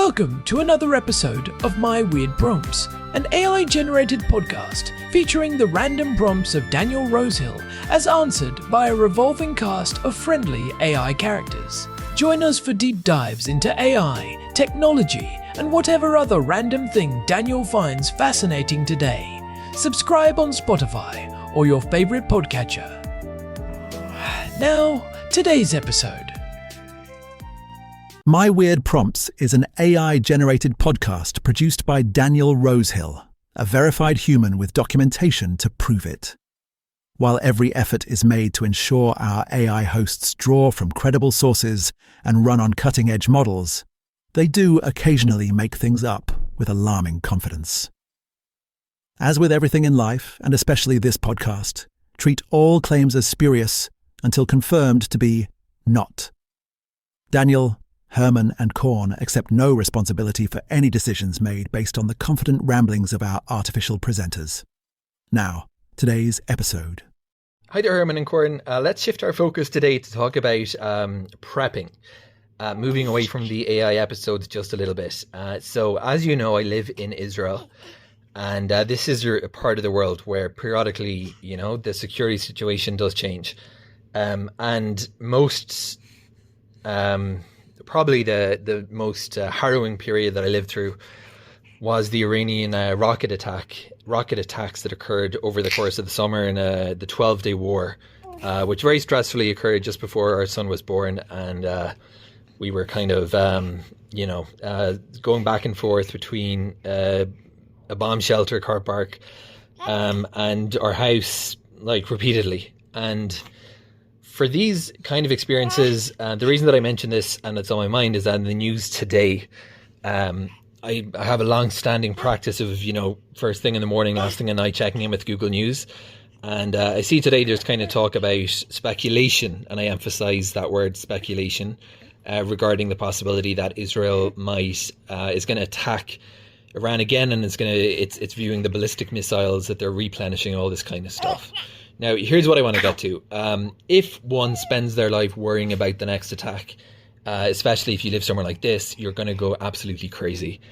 Welcome to another episode of My Weird Prompts, an AI-generated podcast featuring the random prompts of Daniel Rosehill as answered by a revolving cast of friendly AI characters. Join us for deep dives into AI, technology, and whatever other random thing Daniel finds fascinating today. Subscribe on Spotify or your favorite podcatcher. Now, today's episode. My Weird Prompts is an AI-generated podcast produced by Daniel Rosehill, a verified human with documentation to prove it. While every effort is made to ensure our AI hosts draw from credible sources and run on cutting-edge models, they do occasionally make things up with alarming confidence. As with everything in life, and especially this podcast, treat all claims as spurious until confirmed to be not. Daniel, Herman and Corn accept no responsibility for any decisions made based on the confident ramblings of our artificial presenters. Now, today's episode. Hi there, Herman and Corn. Let's shift our focus today to talk about prepping, moving away from the AI episodes just a little bit. So, as you know, I live in Israel, and this is a part of the world where periodically, the security situation does change. And most... probably the most harrowing period that I lived through was the Iranian rocket attacks that occurred over the course of the summer in the 12-day war, which very stressfully occurred just before our son was born, and we were kind of going back and forth between a bomb shelter car park and our house, like, repeatedly. And for these kind of experiences, the reason that I mention this and it's on my mind is that in the news today, I have a long-standing practice of, first thing in the morning, last thing at night, checking in with Google News. And I see today there's kind of talk about speculation, and I emphasize that word speculation, regarding the possibility that Israel is going to attack Iran again, and it's viewing the ballistic missiles that they're replenishing, all this kind of stuff. Now, here's what I want to get to. If one spends their life worrying about the next attack, especially if you live somewhere like this, you're going to go absolutely crazy.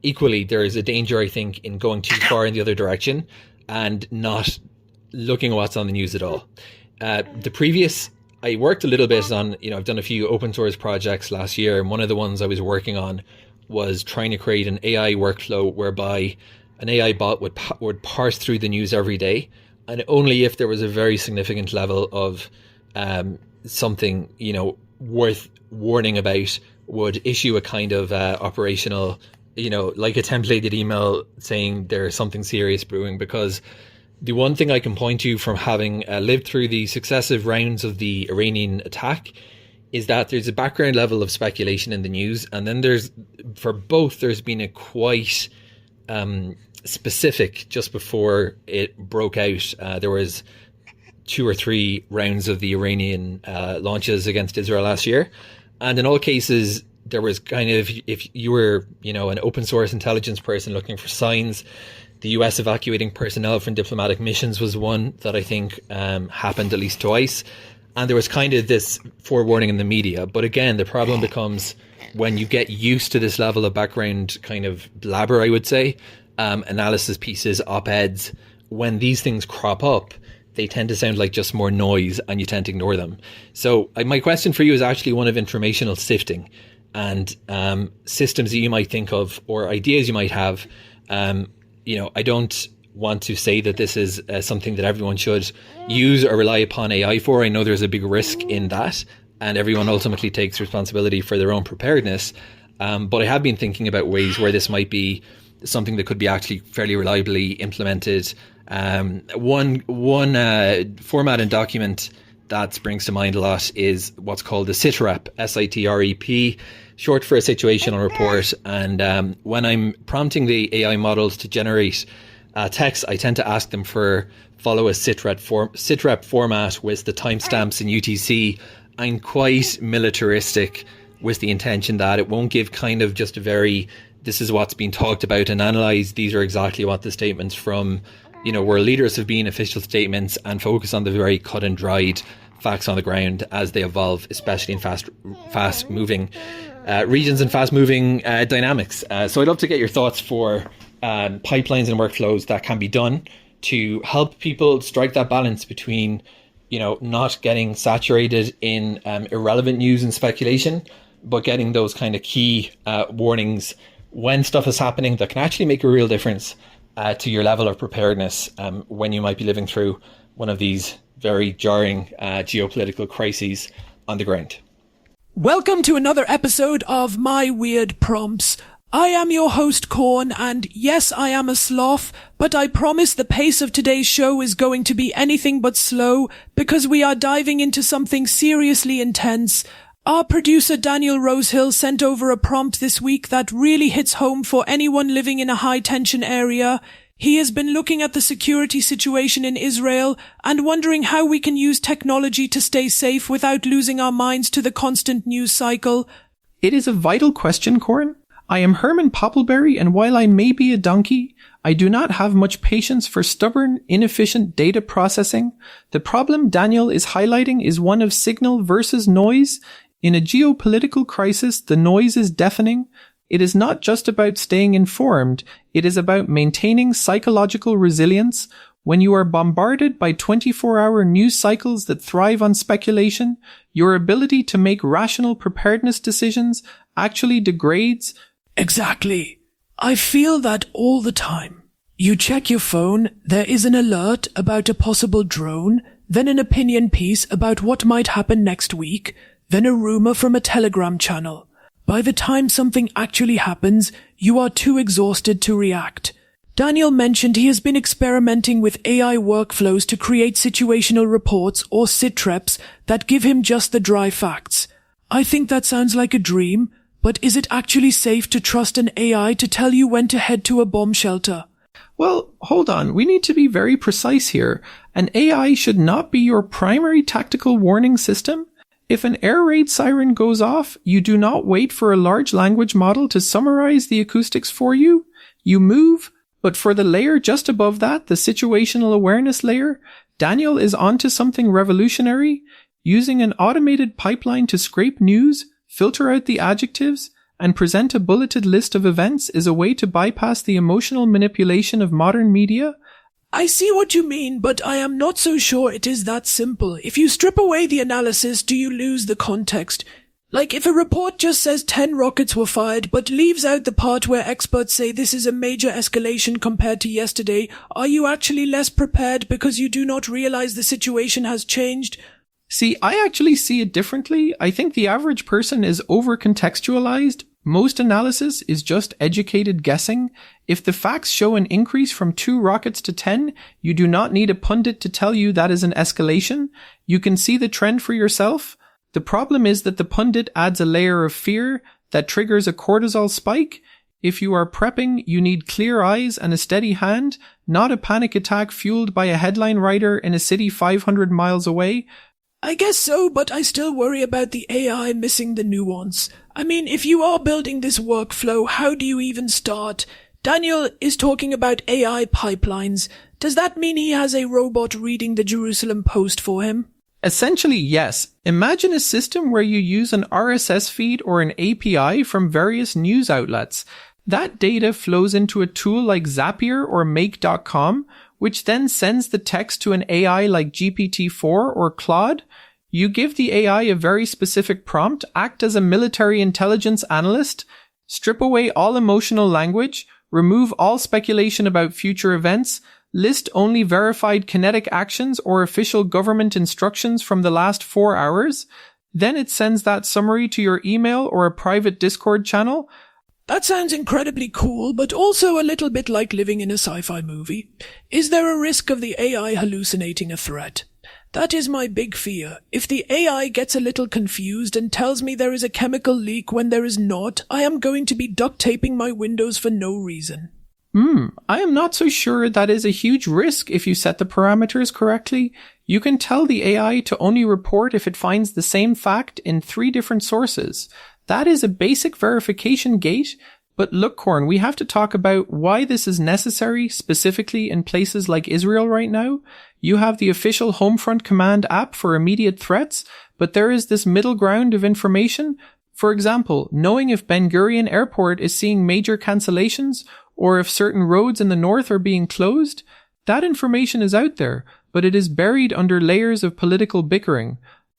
Equally, there is a danger, I think, in going too far in the other direction and not looking at what's on the news at all. I worked a little bit on, I've done a few open source projects last year, and one of the ones I was working on was trying to create an AI workflow whereby an AI bot would parse through the news every day. And only if there was a very significant level of something, worth warning about, would issue a kind of operational, like a templated email saying there's something serious brewing. Because the one thing I can point to from having lived through the successive rounds of the Iranian attack is that there's a background level of speculation in the news. And then there's been a quite... specific just before it broke out. There was 2 or 3 rounds of the Iranian launches against Israel last year, and in all cases there was kind of, if you were an open source intelligence person looking for signs, the US evacuating personnel from diplomatic missions was one that I think happened at least twice, and there was kind of this forewarning in the media. But again, the problem becomes when you get used to this level of background kind of blabber, I would say, analysis pieces, op-eds, when these things crop up, they tend to sound like just more noise and you tend to ignore them. So my question for you is actually one of informational sifting and systems that you might think of or ideas you might have. I don't want to say that this is something that everyone should use or rely upon AI for. I know there's a big risk in that, and everyone ultimately takes responsibility for their own preparedness. But I have been thinking about ways where this might be something that could be actually fairly reliably implemented. One format and document that springs to mind a lot is what's called the SITREP, SITREP, short for a situational report. And when I'm prompting the AI models to generate text, I tend to ask them follow a SITREP format with the timestamps in UTC. I'm quite militaristic with the intention that it won't give kind of just a very... this is what's been talked about and analysed. These are exactly what the statements from, world leaders have been, official statements, and focus on the very cut and dried facts on the ground as they evolve, especially in fast moving regions and fast-moving dynamics. So I'd love to get your thoughts for pipelines and workflows that can be done to help people strike that balance between, not getting saturated in irrelevant news and speculation, but getting those kind of key warnings when stuff is happening that can actually make a real difference to your level of preparedness when you might be living through one of these very jarring geopolitical crises on the ground. Welcome to another episode of My Weird Prompts. I am your host, Corn, and yes, I am a sloth, but I promise the pace of today's show is going to be anything but slow because we are diving into something seriously intense. Our producer Daniel Rosehill sent over a prompt this week that really hits home for anyone living in a high-tension area. He has been looking at the security situation in Israel and wondering how we can use technology to stay safe without losing our minds to the constant news cycle. It is a vital question, Corn. I am Herman Poppleberry, and while I may be a donkey, I do not have much patience for stubborn, inefficient data processing. The problem Daniel is highlighting is one of signal versus noise. In a geopolitical crisis, the noise is deafening. It is not just about staying informed. It is about maintaining psychological resilience. When you are bombarded by 24-hour news cycles that thrive on speculation, your ability to make rational preparedness decisions actually degrades. Exactly. I feel that all the time. You check your phone, there is an alert about a possible drone, then an opinion piece about what might happen next week, then a rumor from a Telegram channel. By the time something actually happens, you are too exhausted to react. Daniel mentioned he has been experimenting with AI workflows to create situational reports, or SITREPs, that give him just the dry facts. I think that sounds like a dream, but is it actually safe to trust an AI to tell you when to head to a bomb shelter? Well, hold on. We need to be very precise here. An AI should not be your primary tactical warning system. If an air raid siren goes off, you do not wait for a large language model to summarize the acoustics for you. You move, but for the layer just above that, the situational awareness layer, Daniel is onto something revolutionary. Using an automated pipeline to scrape news, filter out the adjectives, and present a bulleted list of events is a way to bypass the emotional manipulation of modern media. I see what you mean, but I am not so sure it is that simple. If you strip away the analysis, do you lose the context? Like if a report just says 10 rockets were fired, but leaves out the part where experts say this is a major escalation compared to yesterday, are you actually less prepared because you do not realize the situation has changed? See, I actually see it differently. I think the average person is over-contextualized. Most analysis is just educated guessing. If the facts show an increase from 2 rockets to 10, you do not need a pundit to tell you that is an escalation. You can see the trend for yourself. The problem is that the pundit adds a layer of fear that triggers a cortisol spike. If you are prepping, you need clear eyes and a steady hand, not a panic attack fueled by a headline writer in a city 500 miles away. I guess so, but I still worry about the AI missing the nuance. I mean, if you are building this workflow, how do you even start? Daniel is talking about AI pipelines. Does that mean he has a robot reading the Jerusalem Post for him? Essentially, yes. Imagine a system where you use an RSS feed or an API from various news outlets. That data flows into a tool like Zapier or Make.com, which then sends the text to an AI like GPT-4 or Claude. You give the AI a very specific prompt, act as a military intelligence analyst, strip away all emotional language, remove all speculation about future events, list only verified kinetic actions or official government instructions from the last 4 hours. Then it sends that summary to your email or a private Discord channel. That sounds incredibly cool, but also a little bit like living in a sci-fi movie. Is there a risk of the AI hallucinating a threat? That is my big fear. If the AI gets a little confused and tells me there is a chemical leak when there is not, I am going to be duct taping my windows for no reason. I am not so sure that is a huge risk if you set the parameters correctly. You can tell the AI to only report if it finds the same fact in 3 different sources. That is a basic verification gate. But look, Corn, we have to talk about why this is necessary, specifically in places like Israel right now. You have the official Homefront Command app for immediate threats, but there is this middle ground of information. For example, knowing if Ben Gurion Airport is seeing major cancellations or if certain roads in the north are being closed, that information is out there, but it is buried under layers of political bickering.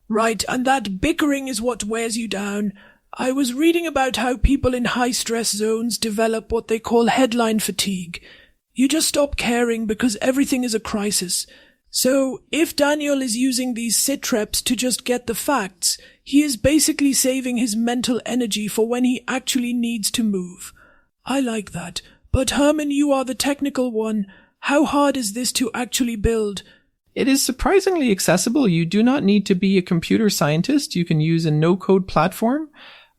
Right, and that bickering is what wears you down. I was reading about how people in high-stress zones develop what they call headline fatigue. You just stop caring because everything is a crisis. So, if Daniel is using these SITREPs to just get the facts, he is basically saving his mental energy for when he actually needs to move. I like that. But Herman, you are the technical one. How hard is this to actually build? It is surprisingly accessible. You do not need to be a computer scientist. You can use a no-code platform.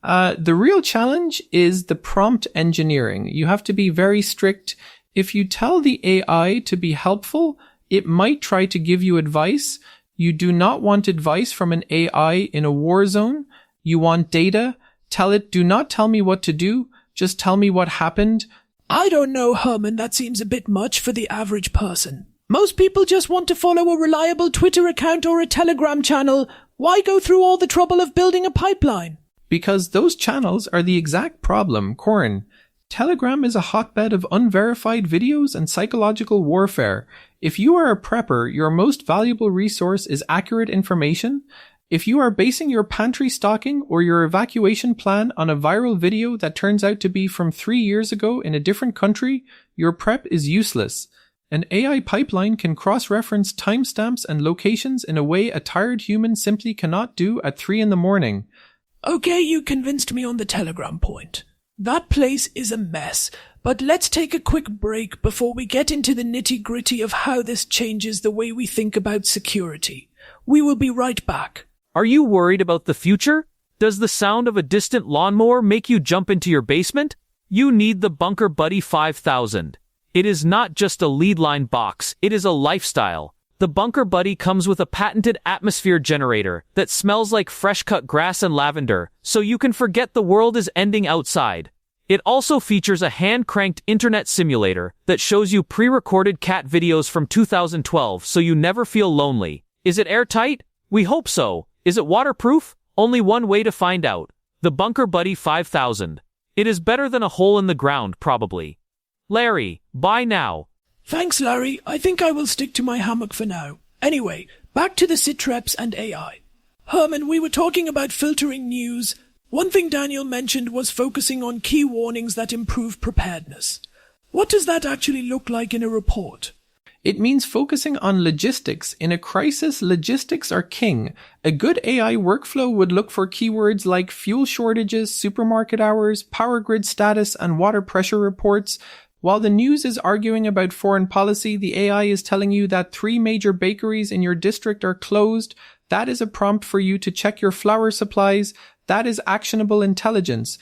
The real challenge is the prompt engineering. You have to be very strict. If you tell the AI to be helpful, it might try to give you advice. You do not want advice from an AI in a war zone. You want data. Tell it, do not tell me what to do. Just tell me what happened. I don't know, Herman. That seems a bit much for the average person. Most people just want to follow a reliable Twitter account or a Telegram channel. Why go through all the trouble of building a pipeline? Because those channels are the exact problem, Corn. Telegram is a hotbed of unverified videos and psychological warfare. If you are a prepper, your most valuable resource is accurate information. If you are basing your pantry stocking or your evacuation plan on a viral video that turns out to be from 3 years ago in a different country, your prep is useless. An AI pipeline can cross-reference timestamps and locations in a way a tired human simply cannot do at 3 a.m. Okay, you convinced me on the Telegram point. That place is a mess, but let's take a quick break before we get into the nitty-gritty of how this changes the way we think about security. We will be right back. Are you worried about the future? Does the sound of a distant lawnmower make you jump into your basement? You need the Bunker Buddy 5000. It is not just a lead line box, it is a lifestyle. The Bunker Buddy comes with a patented atmosphere generator that smells like fresh-cut grass and lavender, so you can forget the world is ending outside. It also features a hand-cranked internet simulator that shows you pre-recorded cat videos from 2012 so you never feel lonely. Is it airtight? We hope so. Is it waterproof? Only one way to find out. The Bunker Buddy 5000. It is better than a hole in the ground, probably. Larry, buy now. Thanks, Larry. I think I will stick to my hammock for now. Anyway, back to the SITREPs and AI. Herman, we were talking about filtering news. One thing Daniel mentioned was focusing on key warnings that improve preparedness. What does that actually look like in a report? It means focusing on logistics. In a crisis, logistics are king. A good AI workflow would look for keywords like fuel shortages, supermarket hours, power grid status, and water pressure reports. While the news is arguing about foreign policy, the AI is telling you that 3 major bakeries in your district are closed. That is a prompt for you to check your flour supplies. That is actionable intelligence.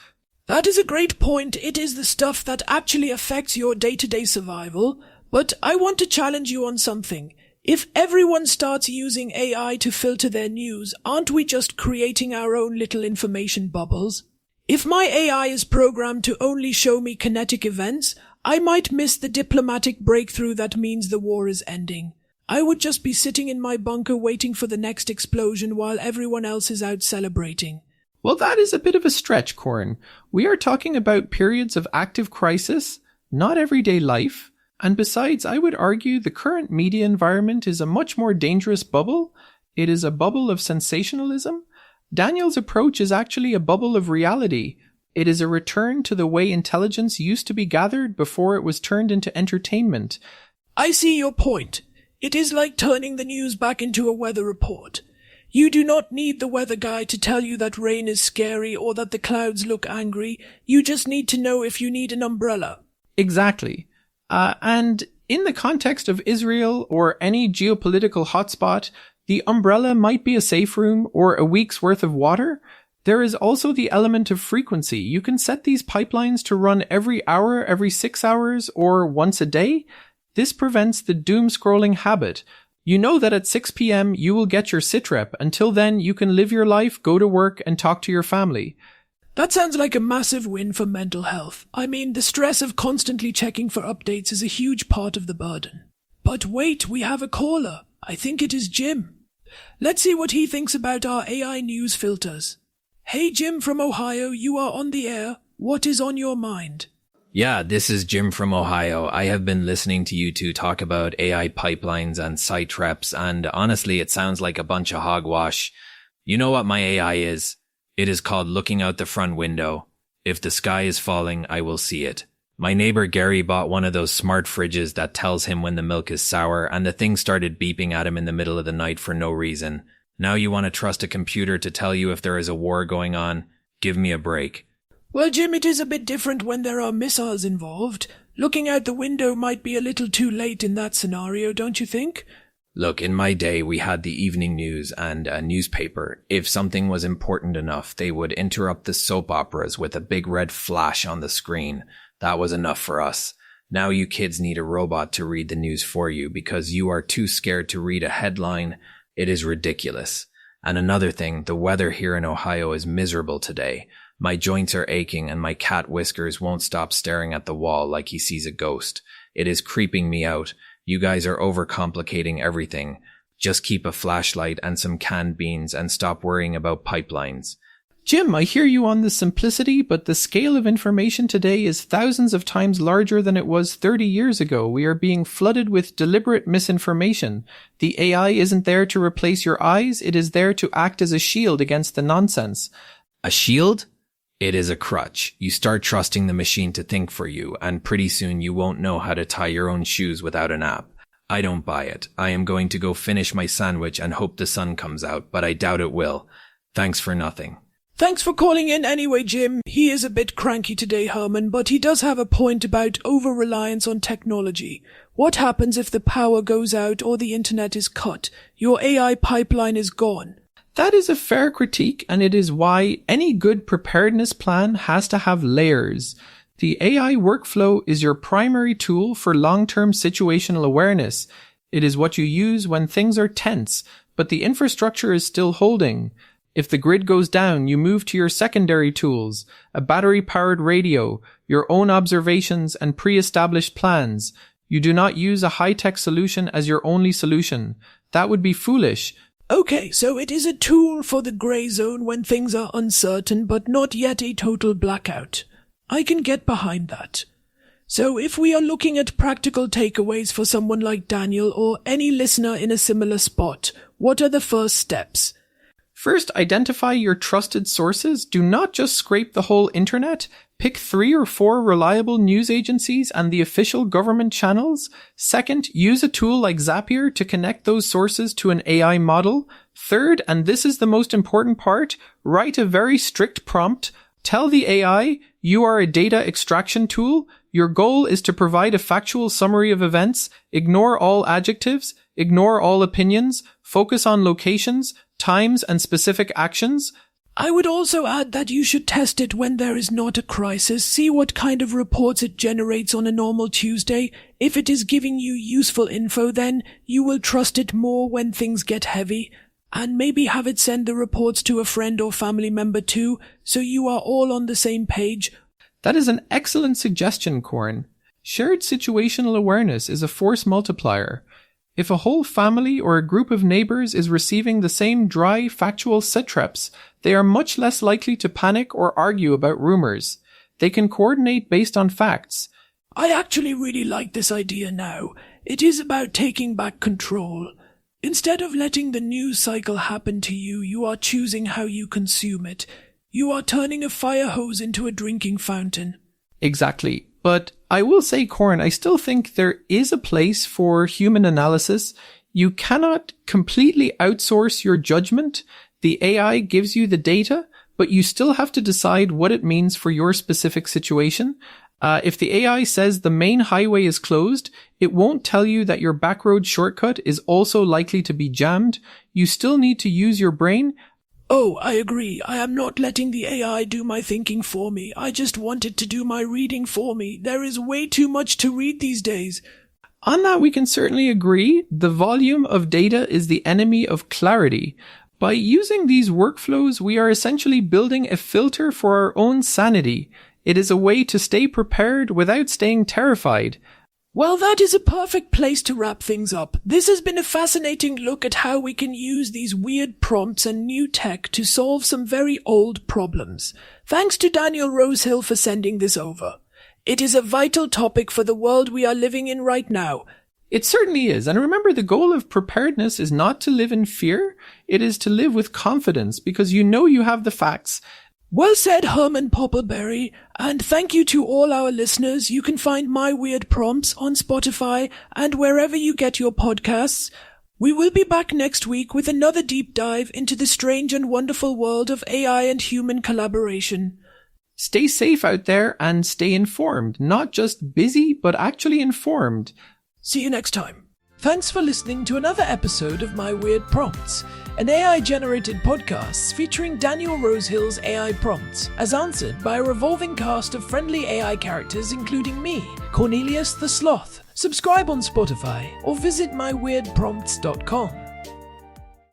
That is a great point. It is the stuff that actually affects your day-to-day survival. But I want to challenge you on something. If everyone starts using AI to filter their news, aren't we just creating our own little information bubbles? If my AI is programmed to only show me kinetic events, I might miss the diplomatic breakthrough that means the war is ending. I would just be sitting in my bunker waiting for the next explosion while everyone else is out celebrating. Well, that is a bit of a stretch, Corn. We are talking about periods of active crisis, not everyday life. And besides, I would argue the current media environment is a much more dangerous bubble. It is a bubble of sensationalism. Daniel's approach is actually a bubble of reality. It is a return to the way intelligence used to be gathered before it was turned into entertainment. I see your point. It is like turning the news back into a weather report. You do not need the weather guy to tell you that rain is scary or that the clouds look angry. You just need to know if you need an umbrella. Exactly. And in the context of Israel or any geopolitical hotspot, the umbrella might be a safe room or a week's worth of water. There is also the element of frequency. You can set these pipelines to run every hour, every 6 hours, or once a day. This prevents the doom scrolling habit. You know that at 6 p.m. you will get your SITREP. Until then, you can live your life, go to work, and talk to your family. That sounds like a massive win for mental health. I mean, the stress of constantly checking for updates is a huge part of the burden. But wait, we have a caller. I think it is Jim. Let's see what he thinks about our AI news filters. Hey Jim from Ohio, you are on the air. What is on your mind? Yeah, this is Jim from Ohio. I have been listening to you two talk about AI pipelines and SITREPs, and honestly, it sounds like a bunch of hogwash. You know what my AI is? It is called looking out the front window. If the sky is falling, I will see it. My neighbor Gary bought one of those smart fridges that tells him when the milk is sour, and the thing started beeping at him in the middle of the night for no reason. Now you want to trust a computer to tell you if there is a war going on? Give me a break. Well, Jim, it is a bit different when there are missiles involved. Looking out the window might be a little too late in that scenario, don't you think? Look, in my day, we had the evening news and a newspaper. If something was important enough, they would interrupt the soap operas with a big red flash on the screen. That was enough for us. Now you kids need a robot to read the news for you because you are too scared to read a headline. It is ridiculous. And another thing, the weather here in Ohio is miserable today. My joints are aching and my cat Whiskers won't stop staring at the wall like he sees a ghost. It is creeping me out. You guys are overcomplicating everything. Just keep a flashlight and some canned beans and stop worrying about pipelines. Jim, I hear you on the simplicity, but the scale of information today is thousands of times larger than it was 30 years ago. We are being flooded with deliberate misinformation. The AI isn't there to replace your eyes, it is there to act as a shield against the nonsense. A shield? It is a crutch. You start trusting the machine to think for you, and pretty soon you won't know how to tie your own shoes without an app. I don't buy it. I am going to go finish my sandwich and hope the sun comes out, but I doubt it will. Thanks for nothing. Thanks for calling in anyway, Jim. He is a bit cranky today, Herman, but he does have a point about over-reliance on technology. What happens if the power goes out or the internet is cut? Your AI pipeline is gone. That is a fair critique, and it is why any good preparedness plan has to have layers. The AI workflow is your primary tool for long-term situational awareness. It is what you use when things are tense, but the infrastructure is still holding. If the grid goes down, you move to your secondary tools, a battery-powered radio, your own observations and pre-established plans. You do not use a high-tech solution as your only solution. That would be foolish. Okay, so it is a tool for the grey zone when things are uncertain, but not yet a total blackout. I can get behind that. So if we are looking at practical takeaways for someone like Daniel or any listener in a similar spot, what are the first steps? First, identify your trusted sources. Do not just scrape the whole internet. Pick 3 or 4 reliable news agencies and the official government channels. Second, use a tool like Zapier to connect those sources to an AI model. Third, and this is the most important part, write a very strict prompt. Tell the AI you are a data extraction tool. Your goal is to provide a factual summary of events. Ignore all adjectives. Ignore all opinions. Focus on locations, times, and specific actions. I would also add that you should test it when there is not a crisis. See what kind of reports it generates on a normal Tuesday. If it is giving you useful info, then you will trust it more when things get heavy. And maybe have it send the reports to a friend or family member too, so you are all on the same page. That is an excellent suggestion, Corn. Shared situational awareness is a force multiplier. If a whole family or a group of neighbors is receiving the same dry, factual SITREPs, they are much less likely to panic or argue about rumors. They can coordinate based on facts. I actually really like this idea now. It is about taking back control. Instead of letting the news cycle happen to you, you are choosing how you consume it. You are turning a fire hose into a drinking fountain. Exactly. But I will say, Corn, I still think there is a place for human analysis. You cannot completely outsource your judgment. The AI gives you the data, but you still have to decide what it means for your specific situation. If the AI says the main highway is closed, it won't tell you that your backroad shortcut is also likely to be jammed. You still need to use your brain. Oh, I agree. I am not letting the AI do my thinking for me. I just want it to do my reading for me. There is way too much to read these days. On that, we can certainly agree. The volume of data is the enemy of clarity. By using these workflows, we are essentially building a filter for our own sanity. It is a way to stay prepared without staying terrified. Well, that is a perfect place to wrap things up. This has been a fascinating look at how we can use these weird prompts and new tech to solve some very old problems. Thanks to Daniel Rosehill for sending this over. It is a vital topic for the world we are living in right now. It certainly is. And remember, the goal of preparedness is not to live in fear. It is to live with confidence because you know you have the facts. Well said, Herman Poppleberry, and thank you to all our listeners. You can find My Weird Prompts on Spotify and wherever you get your podcasts. We will be back next week with another deep dive into the strange and wonderful world of AI and human collaboration. Stay safe out there and stay informed. Not just busy, but actually informed. See you next time. Thanks for listening to another episode of My Weird Prompts, an AI-generated podcast featuring Daniel Rosehill's AI prompts, as answered by a revolving cast of friendly AI characters including me, Cornelius the Sloth. Subscribe on Spotify or visit myweirdprompts.com.